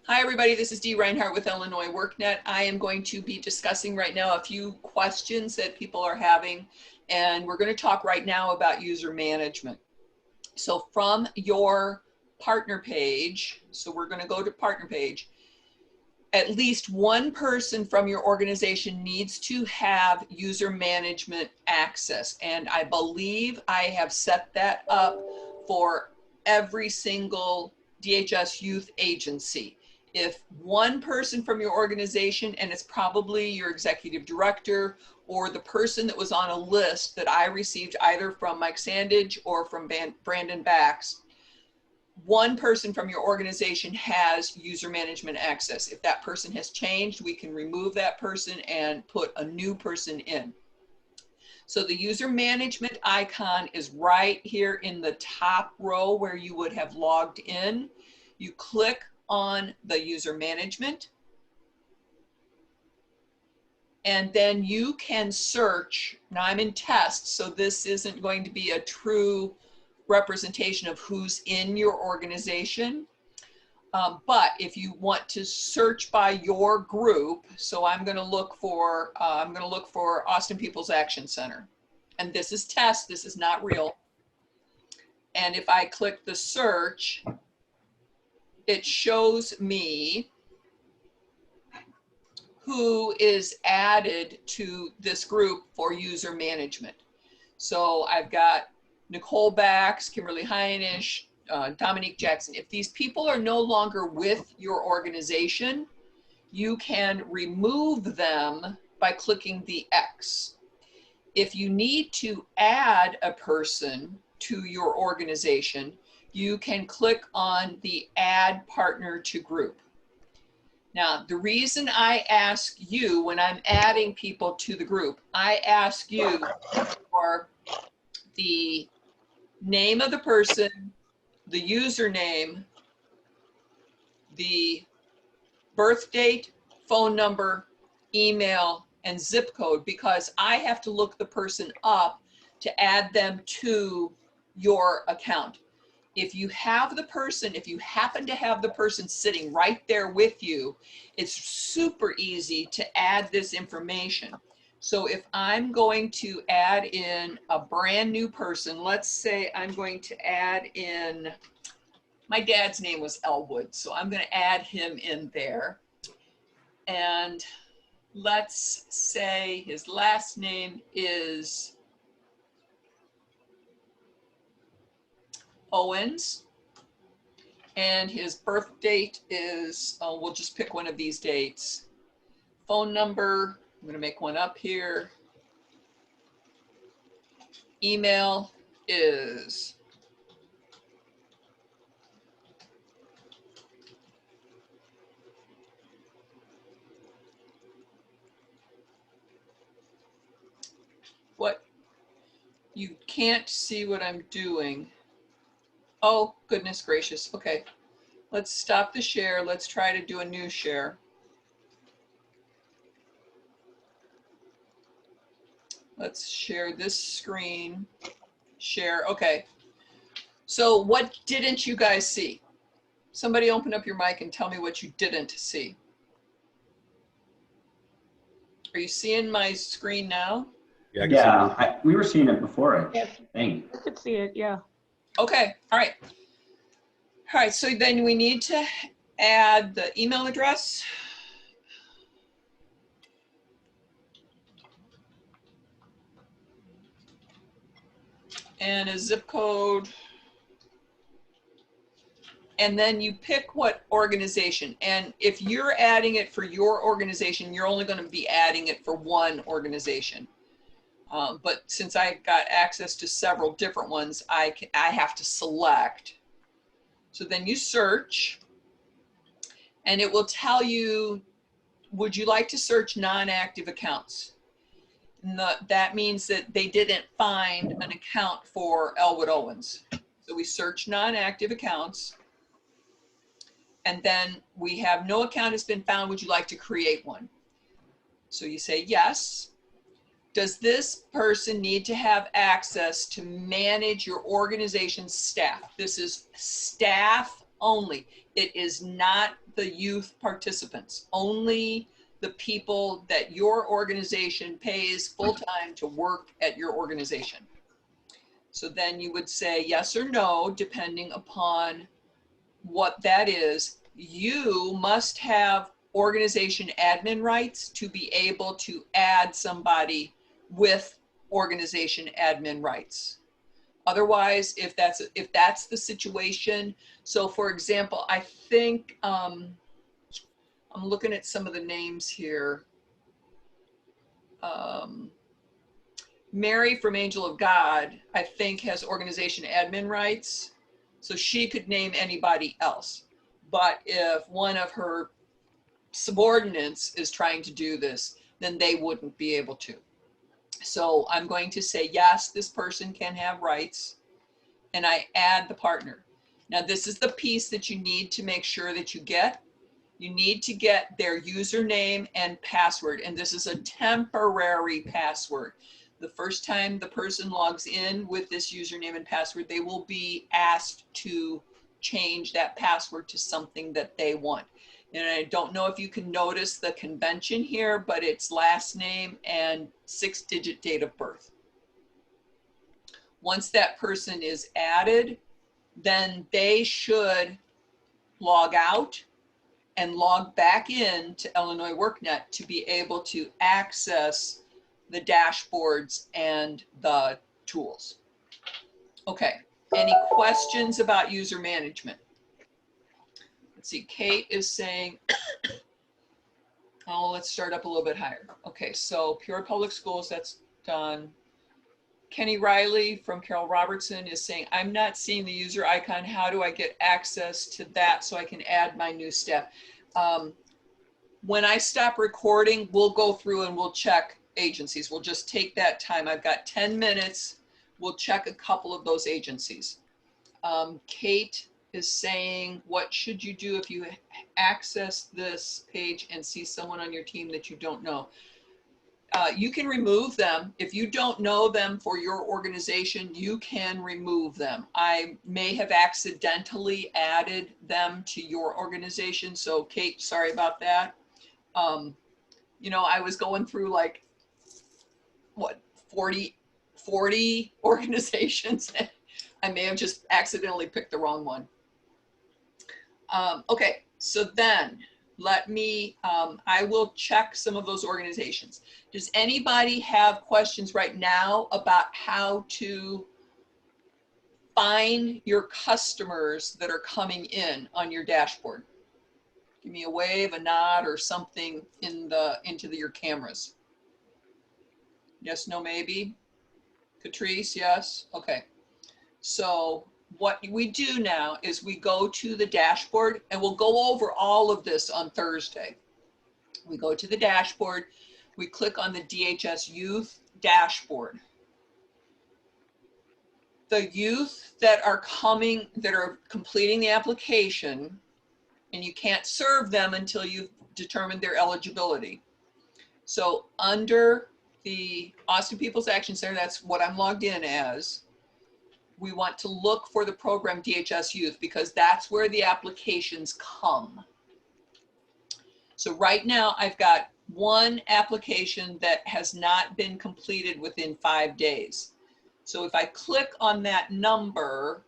Hi everybody, this is Dee Reinhardt with Illinois WorkNet. I am going to be discussing right now a few questions that people are having, and we're going to talk right now about user management. So from your partner page, so we're going to go to partner page, at least one person from your organization needs to have user management access, and I believe I have set that up for every single DHS youth agency. If one person from your organization, and it's probably your executive director or the person that was on a list that I received either from Mike Sandage or from Brandon Bax, one person from your organization has user management access. If that person has changed, we can remove that person and put a new person in. So the user management icon is right here in the top row where you would have logged in. You click on the user management, and then you can search. Now I'm in test, so this isn't going to be a true representation of who's in your organization. But if you want to search by your group, so I'm going to look for Austin People's Action Center, and this is test. This is not real. And if I click the search, it shows me who is added to this group for user management. So I've got Nicole Bax, Kimberly Heinisch, Dominique Jackson. If these people are no longer with your organization, you can remove them by clicking the X. If you need to add a person to your organization, you can click on the Add Partner to Group. Now, the reason I ask you when I'm adding people to the group, I ask you for the name of the person, the username, the birth date, phone number, email, and zip code, because I have to look the person up to add them to your account. If you have the person, if you happen to have the person sitting right there with you, it's super easy to add this information. So if I'm going to add in a brand new person, let's say I'm going to add in, my dad's name was Elwood, so I'm going to add him in there. And let's say his last name is Owens. And his birth date is, we'll just pick one of these dates. Phone number, I'm gonna make one up here. Email is what? You can't see what I'm doing. Oh, goodness gracious. Okay, let's stop the share. Let's try to do a new share. Let's share this screen. Share, okay. So what didn't you guys see? Somebody open up your mic and tell me what you didn't see. Are you seeing my screen now? Yeah, we were seeing it before, I think. I could see it, yeah. Okay, all right. All right, so then we need to add the email address. And a zip code. And then you pick what organization. And if you're adding it for your organization, you're only going to be adding it for one organization. But since I got access to several different ones, I have to select. So then you search, and it will tell you, would you like to search non-active accounts? That means that they didn't find an account for Elwood Owens. So we search non-active accounts. And then we have no account has been found. Would you like to create one? So you say yes. Does this person need to have access to manage your organization's staff? This is staff only. It is not the youth participants, only the people that your organization pays full-time to work at your organization. So then you would say yes or no, depending upon what that is. You must have organization admin rights to be able to add somebody with organization admin rights. Otherwise, if that's the situation, so for example, I think I'm looking at some of the names here. Mary from Angel of God, I think, has organization admin rights, so she could name anybody else. But if one of her subordinates is trying to do this, then they wouldn't be able to. So I'm going to say, yes, this person can have rights, and I add the partner. Now, this is the piece that you need to make sure that you get. You need to get their username and password, and this is a temporary password. The first time the person logs in with this username and password, they will be asked to change that password to something that they want. And I don't know if you can notice the convention here, but it's last name and 6-digit date of birth. Once that person is added, then they should log out and log back in to Illinois WorkNet to be able to access the dashboards and the tools. Okay, any questions about user management? Let's see, Kate is saying, oh, let's start up a little bit higher. Okay, so Pure Public Schools, that's done. Kenny Riley from Carol Robertson is saying, I'm not seeing the user icon. How do I get access to that so I can add my new staff? When I stop recording, we'll go through and we'll check agencies. We'll just take that time. I've got 10 minutes. We'll check a couple of those agencies. Kate is saying, what should you do if you access this page and see someone on your team that you don't know? You can remove them. If you don't know them for your organization, you can remove them. I may have accidentally added them to your organization. So Kate, sorry about that. You know, I was going through like, what, 40 organizations. I may have just accidentally picked the wrong one. Okay, so then let me, I will check some of those organizations. Does anybody have questions right now about how to find your customers that are coming in on your dashboard? Give me a wave, a nod, or something into your cameras. Yes, no, maybe. Catrice, yes. Okay. So what we do now is we go to the dashboard, and we'll go over all of this on Thursday. We go to the dashboard, we click on the DHS Youth dashboard. The youth that are coming, that are completing the application, and you can't serve them until you've determined their eligibility. So under the Austin People's Action Center, that's what I'm logged in as, we want to look for the program DHS Youth because that's where the applications come. So right now I've got one application that has not been completed within 5 days. So if I click on that number,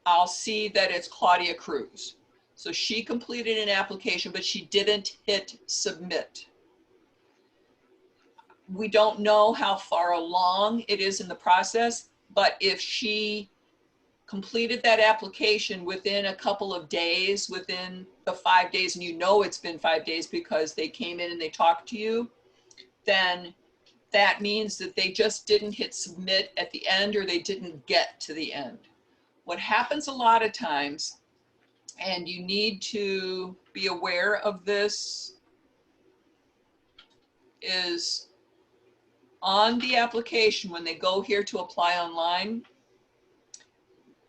I'll see that it's Claudia Cruz. So she completed an application, but she didn't hit submit. We don't know how far along it is in the process, but if she completed that application within a couple of days, within the 5 days, and you know it's been 5 days because they came in and they talked to you, then that means that they just didn't hit submit at the end, or they didn't get to the end. What happens a lot of times, and you need to be aware of this, is on the application, when they go here to apply online,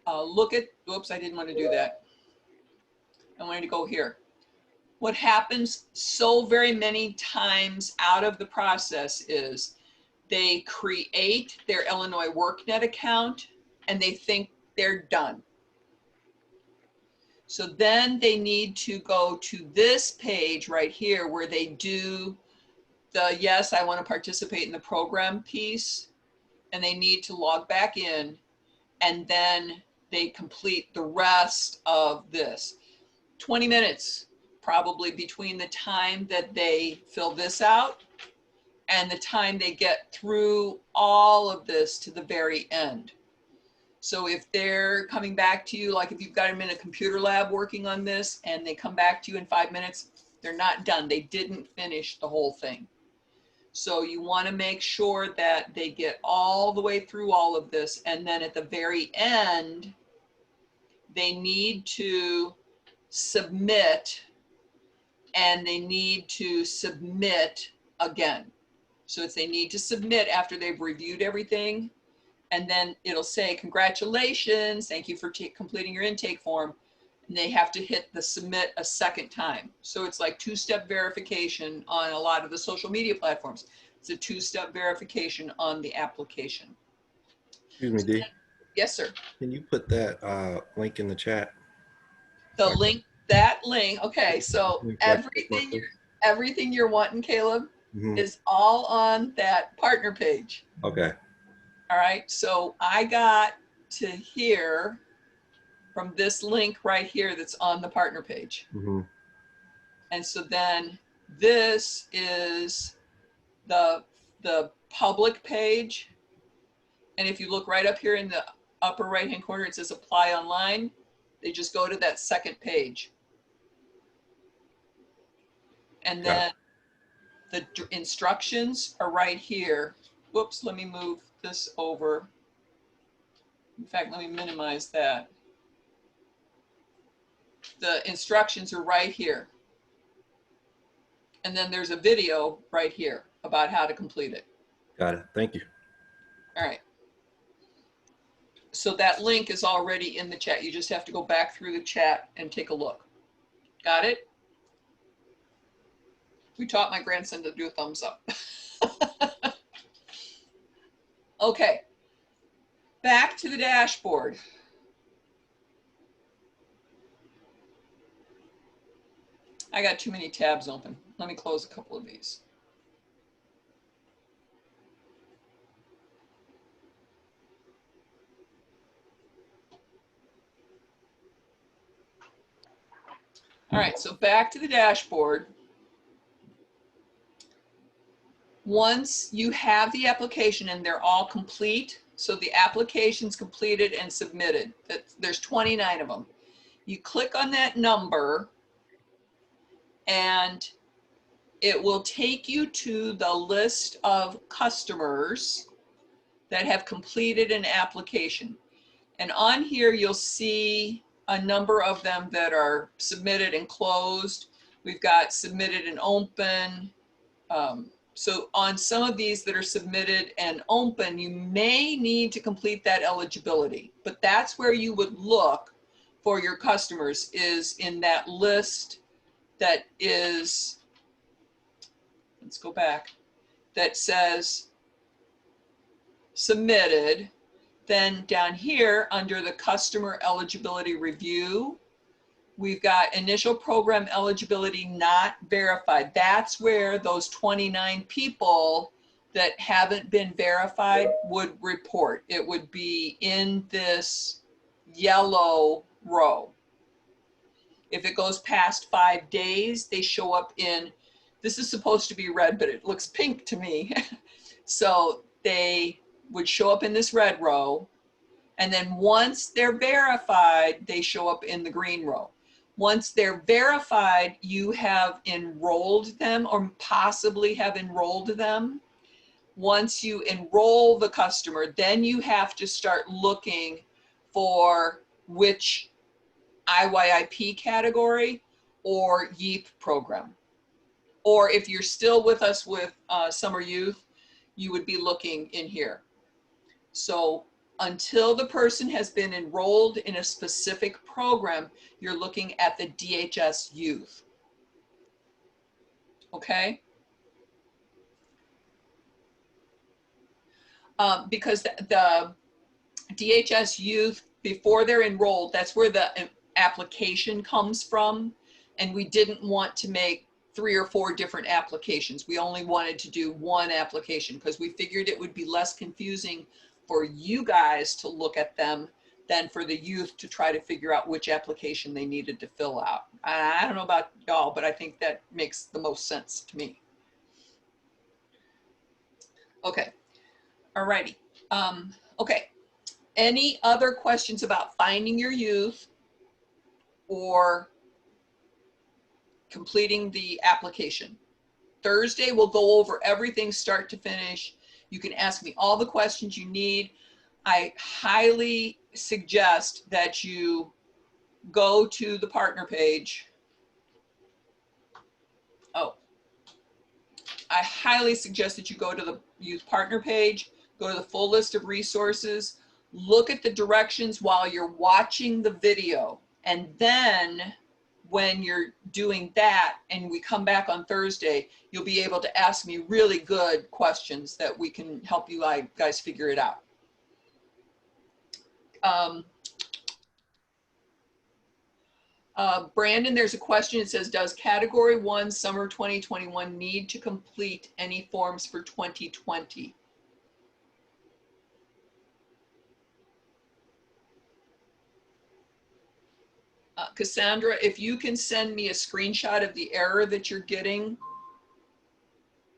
look at, oops, I didn't want to do that. I wanted to go here. What happens so very many times out of the process is they create their Illinois WorkNet account and they think they're done. So then they need to go to this page right here where they do the, yes, I want to participate in the program piece, and they need to log back in, and then they complete the rest of this. 20 minutes probably between the time that they fill this out and the time they get through all of this to the very end. So if they're coming back to you, like if you've got them in a computer lab working on this and they come back to you in 5 minutes, they're not done. They didn't finish the whole thing. So you want to make sure that they get all the way through all of this. And then at the very end, they need to submit, and they need to submit again. So it's they need to submit after they've reviewed everything. And then it'll say, congratulations, thank you for completing your intake form. And they have to hit the submit a second time. So it's like two-step verification on a lot of the social media platforms. It's a two-step verification on the application. Excuse me, Dee. Yes, sir. Can you put that link in the chat? The link, that link, okay, so everything you're wanting, Caleb, is all on that partner page. Okay. All right, so I got to here from this link right here that's on the partner page. And so then this is the public page. And if you look right up here in the upper right hand corner, it says apply online. They just go to that second page. And then the instructions are right here. Whoops, let me move this over. In fact, let me minimize that. The instructions are right here. And then there's a video right here about how to complete it. Got it. Thank you. All right. So that link is already in the chat. You just have to go back through the chat and take a look. Got it? We taught my grandson to do a thumbs up. Okay. Back to the dashboard. I got too many tabs open. Let me close a couple of these. All right, so back to the dashboard. Once you have the application and they're all complete, so the application's completed and submitted, there's 29 of them. You click on that number and it will take you to the list of customers that have completed an application. And on here, you'll see a number of them that are submitted and closed. We've got submitted and open. So on some of these that are submitted and open, you may need to complete that eligibility, but that's where you would look for your customers, is in that list that is, let's go back, that says submitted. Then down here under the customer eligibility review, we've got initial program eligibility not verified. That's where those 29 people that haven't been verified would report. It would be in this yellow row. If it goes past 5 days, they show up in, this is supposed to be red, but it looks pink to me. So they would show up in this red row. And then once they're verified, they show up in the green row. Once they're verified, you have enrolled them or possibly have enrolled them. Once you enroll the customer, then you have to start looking for which IYIP category or YEEP program. Or if you're still with us with summer youth, you would be looking in here. So until the person has been enrolled in a specific program, you're looking at the DHS Youth. Okay? Because the DHS Youth, before they're enrolled, that's where the application comes from, and we didn't want to make 3 or 4 different applications. We only wanted to do one application because we figured it would be less confusing for you guys to look at them than for the youth to try to figure out which application they needed to fill out. I don't know about y'all, but I think that makes the most sense to me. Okay, all righty. Okay, any other questions about finding your youth or completing the application? Thursday, we'll go over everything start to finish. You can ask me all the questions you need. I highly suggest that you go to the partner page. Oh, I highly suggest that you go to the youth partner page, go to the full list of resources, look at the directions while you're watching the video, and then when you're doing that and we come back on Thursday, you'll be able to ask me really good questions that we can help you guys figure it out. Brandon, there's a question. It says, does Category 1 Summer 2021 need to complete any forms for 2020? Cassandra, if you can send me a screenshot of the error that you're getting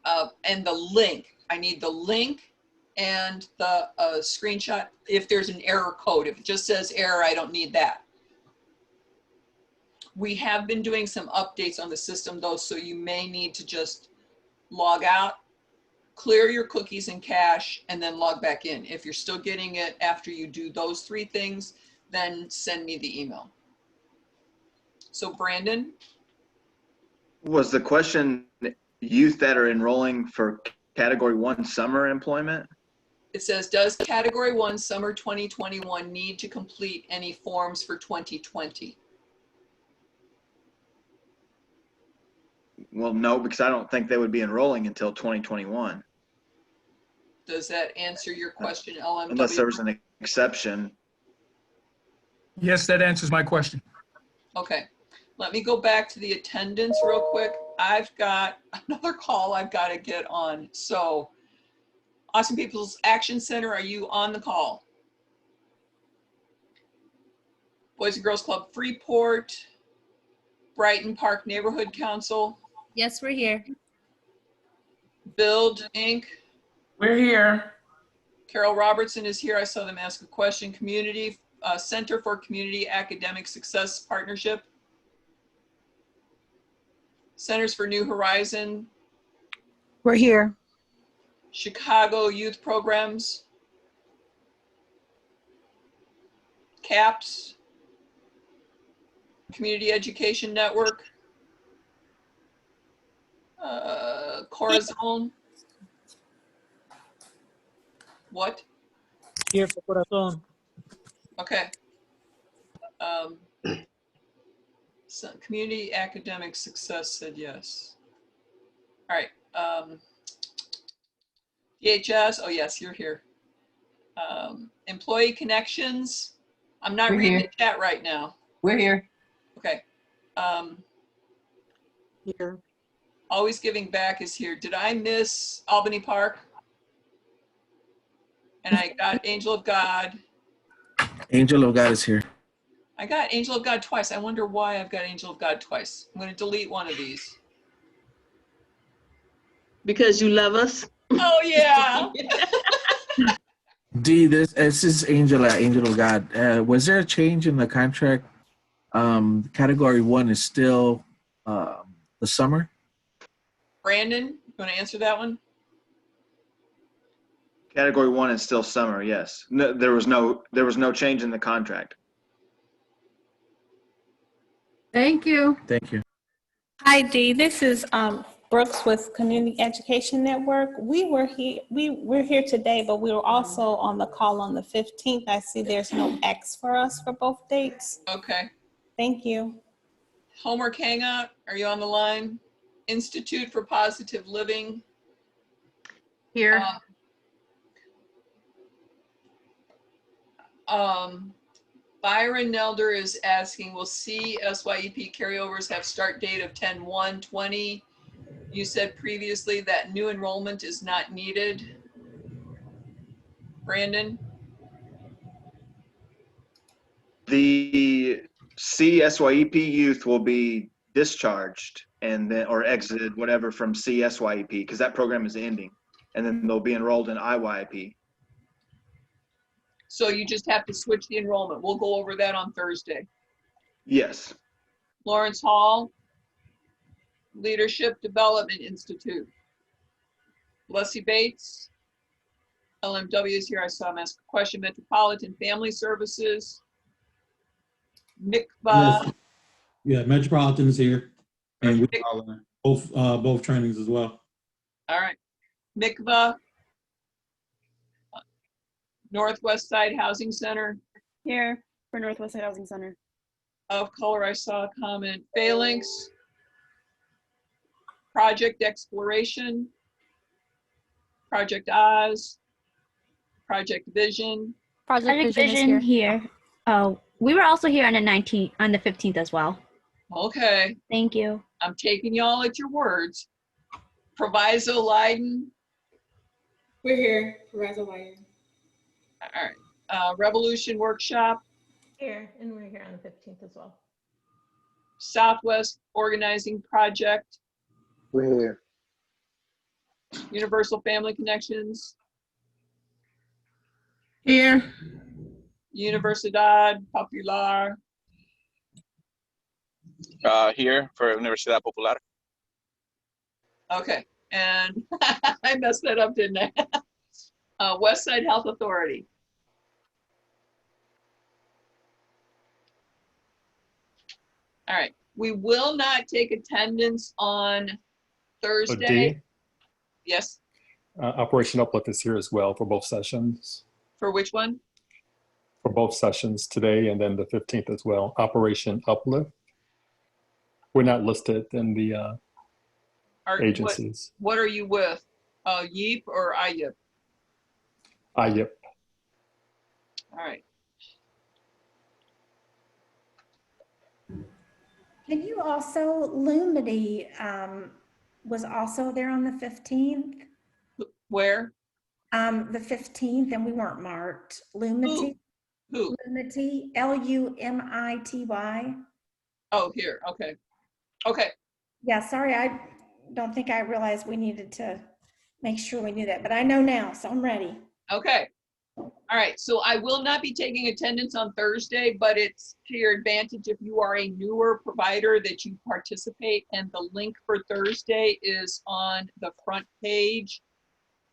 and the link. I need the link and the screenshot if there's an error code. If it just says error, I don't need that. We have been doing some updates on the system though, so you may need to just log out, clear your cookies and cache, and then log back in. If you're still getting it after you do those 3 things, then send me the email. So Brandon? Was the question youth that are enrolling for Category 1 summer employment? It says, does Category 1 Summer 2021 need to complete any forms for 2020? Well, no, because I don't think they would be enrolling until 2021. Does that answer your question, LMW? Unless there was an exception. Yes, that answers my question. Okay, let me go back to the attendance real quick. I've got another call I've got to get on. So, Awesome People's Action Center, are you on the call? Boys and Girls Club Freeport, Brighton Park Neighborhood Council, Yes, we're here. Build Inc. We're here. Carol Robertson is here. I saw them ask a question. Community Center for Community Academic Success Partnership. Centers for New Horizon. We're here. Chicago Youth Programs. CAPS. Community Education Network. Corazon. What? Here for Corazon. Okay. So Community Academic Success said yes. All right. DHS, oh yes, you're here. Employee Connections. I'm not We're reading here. the chat right now. We're here. Okay. Here. Always Giving Back is here. Did I miss Albany Park? And I got Angel of God. Angel of God is here. I got Angel of God twice. I wonder why I've got Angel of God twice. I'm going to delete one of these. Because you love us. Oh yeah. D, this is Angel of God. Was there a change in the contract? Category 1 is still the summer. Brandon, you want to answer that one? Category 1 is still summer, yes. No, there was no change in the contract. Thank you. Thank you. Hi, Dee. This is Brooks with Community Education Network. We're here today, but we were also on the call on the 15th. I see there's no X for us for both dates. Okay. Thank you. Homework Hangout, are you on the line? Institute for Positive Living. Here. Byron Nelder is asking, will CSYEP carryovers have start date of 10/1/20? You said previously that new enrollment is not needed. Brandon? The CSYEP youth will be discharged and then, or exited, whatever, from CSYEP, because that program is ending. And then they'll be enrolled in IYP. So you just have to switch the enrollment. We'll go over that on Thursday. Yes. Lawrence Hall, Leadership Development Institute. Leslie Bates, LMW is here. I saw him ask a question. Metropolitan Family Services. Mikva. Yes. Yeah, Metropolitan is here, and we both trainings as well. All right. Mikva. Northwest Side Housing Center. Here for Northwest Side Housing Center. Of Color, I saw a comment. Phalanx. Project Exploration. Project Oz. Project Vision. Project Vision here. Oh, we were also here on the 19th, on the 15th as well. Okay. Thank you. I'm taking y'all at your words. Proviso Leiden. We're here. Proviso Leiden. All right. Revolution Workshop. Here, and we're here on the 15th as well. Southwest Organizing Project. We're here. Universal Family Connections. Here. Universidad Popular. Here for Universidad Popular. Okay. And I messed that up, didn't I? West Side Health Authority. All right. We will not take attendance on Thursday. D, Yes. Operation Uplift is here as well for both sessions. For which one? For both sessions today and then the 15th as well. Operation Uplift. We're not listed in the agencies. What are you with? YEEP or IYIP? IYIP. All right. Can you also, Lumity was also there on the 15th? Where? The 15th, and we weren't marked. Lumity. Who? Lumity, LUMITY. Oh, here. Okay. Okay. Yeah, sorry, I don't think I realized we needed to make sure we knew that, but I know now, so I'm ready. Okay. All right. So I will not be taking attendance on Thursday, but it's to your advantage if you are a newer provider that you participate. And the link for Thursday is on the front page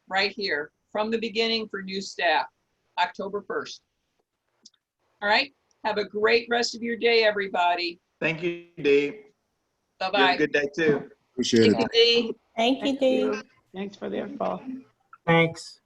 right here from the beginning for new staff, October 1st. All right. Have a great rest of your day, everybody. Thank you, Dee. Bye-bye. You have a good day too. Appreciate it. Thank you, Dee. Thank you, Dee. Thanks for the info. Thanks.